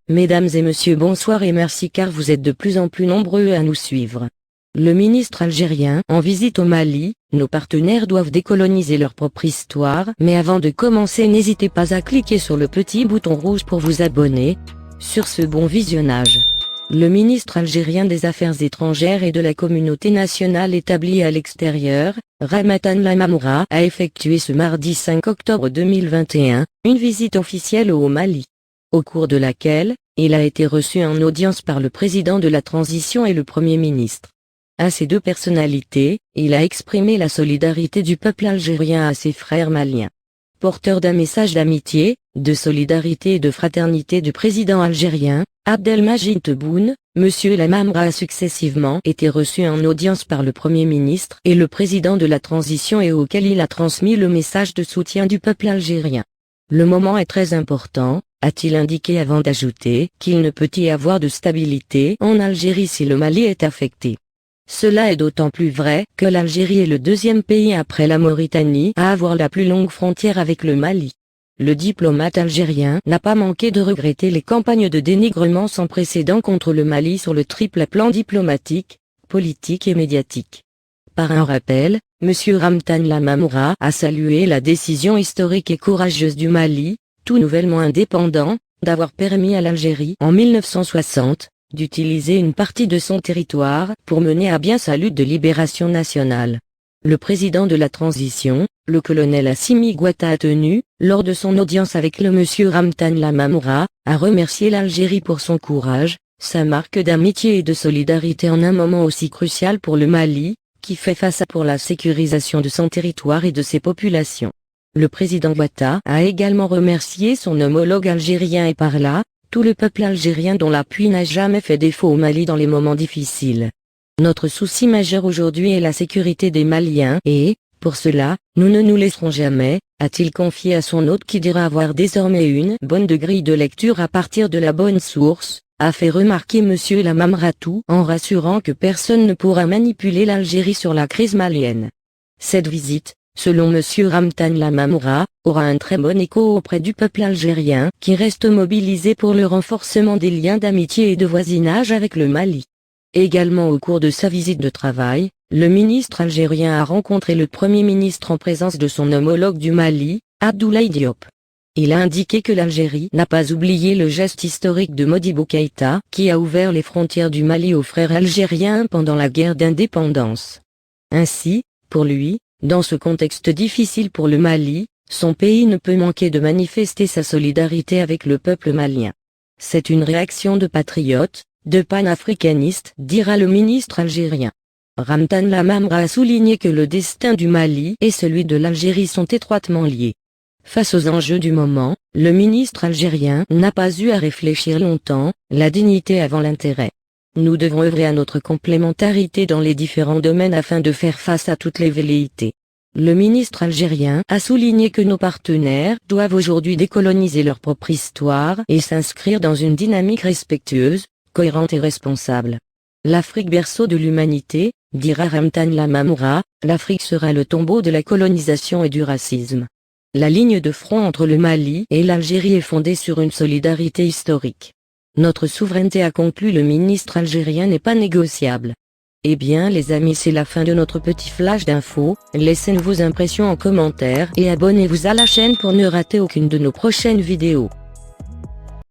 Mesdames et messieurs, bonsoir et merci car vous êtes de plus en plus nombreux à nous suivre. Le ministre algérien en visite au Mali. Nos partenaires doivent décoloniser leur propre histoire, mais avant de commencer n'hésitez pas à cliquer sur le petit bouton rouge pour vous abonner. Sur ce bon visionnage. Le ministre algérien des Affaires étrangères et de la communauté nationale établie à l'extérieur, Ramatan Lamamra, a effectué ce mardi 5 octobre 2021, une visite officielle au Mali. Au cours de laquelle, il a été reçu en audience par le président de la transition et le Premier ministre. À ces deux personnalités, il a exprimé la solidarité du peuple algérien à ses frères maliens. Porteur d'un message d'amitié, de solidarité et de fraternité du président algérien, Abdelmadjid Tebboune, M. Lamamra a successivement été reçu en audience par le Premier ministre et le président de la transition et auquel il a transmis le message de soutien du peuple algérien. Le moment est très important, a-t-il indiqué avant d'ajouter qu'il ne peut y avoir de stabilité en Algérie si le Mali est affecté. Cela est d'autant plus vrai que l'Algérie est le deuxième pays après la Mauritanie à avoir la plus longue frontière avec le Mali. Le diplomate algérien n'a pas manqué de regretter les campagnes de dénigrement sans précédent contre le Mali sur le triple plan diplomatique, politique et médiatique. Par un rappel, M. Ramtan Lamamra a salué la décision historique et courageuse du Mali, tout nouvellement indépendant, d'avoir permis à l'Algérie en 1960, d'utiliser une partie de son territoire pour mener à bien sa lutte de libération nationale. Le président de la transition, le colonel Assimi Goïta a tenu, lors de son audience avec le monsieur Ramtan Lamamra, à remercier l'Algérie pour son courage, sa marque d'amitié et de solidarité en un moment aussi crucial pour le Mali, qui fait face pour la sécurisation de son territoire et de ses populations. Le président Goïta a également remercié son homologue algérien et par là, tout le peuple algérien dont l'appui n'a jamais fait défaut au Mali dans les moments difficiles. Notre souci majeur aujourd'hui est la sécurité des Maliens et, pour cela, nous ne nous laisserons jamais, a-t-il confié à son hôte qui dira avoir désormais une bonne grille de lecture à partir de la bonne source, a fait remarquer M. Lamamra tout en rassurant que personne ne pourra manipuler l'Algérie sur la crise malienne. Cette visite, selon M. Ramtan Lamamra, aura un très bon écho auprès du peuple algérien qui reste mobilisé pour le renforcement des liens d'amitié et de voisinage avec le Mali. Également au cours de sa visite de travail, le ministre algérien a rencontré le Premier ministre en présence de son homologue du Mali, Abdoulaye Diop. Il a indiqué que l'Algérie n'a pas oublié le geste historique de Modibo Keïta qui a ouvert les frontières du Mali aux frères algériens pendant la guerre d'indépendance. Ainsi, pour lui, dans ce contexte difficile pour le Mali, son pays ne peut manquer de manifester sa solidarité avec le peuple malien. C'est une réaction de patriote, de panafricaniste, dira le ministre algérien. Ramtan Lamamra a souligné que le destin du Mali et celui de l'Algérie sont étroitement liés. Face aux enjeux du moment, le ministre algérien n'a pas eu à réfléchir longtemps, la dignité avant l'intérêt. Nous devons œuvrer à notre complémentarité dans les différents domaines afin de faire face à toutes les velléités. Le ministre algérien a souligné que nos partenaires doivent aujourd'hui décoloniser leur propre histoire et s'inscrire dans une dynamique respectueuse, cohérente et responsable. L'Afrique berceau de l'humanité, dira Ramtan Lamamra, l'Afrique sera le tombeau de la colonisation et du racisme. La ligne de front entre le Mali et l'Algérie est fondée sur une solidarité historique. Notre souveraineté, a conclu le ministre algérien, n'est pas négociable. Eh bien les amis, c'est la fin de notre petit flash d'infos, laissez-nous vos impressions en commentaire et abonnez-vous à la chaîne pour ne rater aucune de nos prochaines vidéos.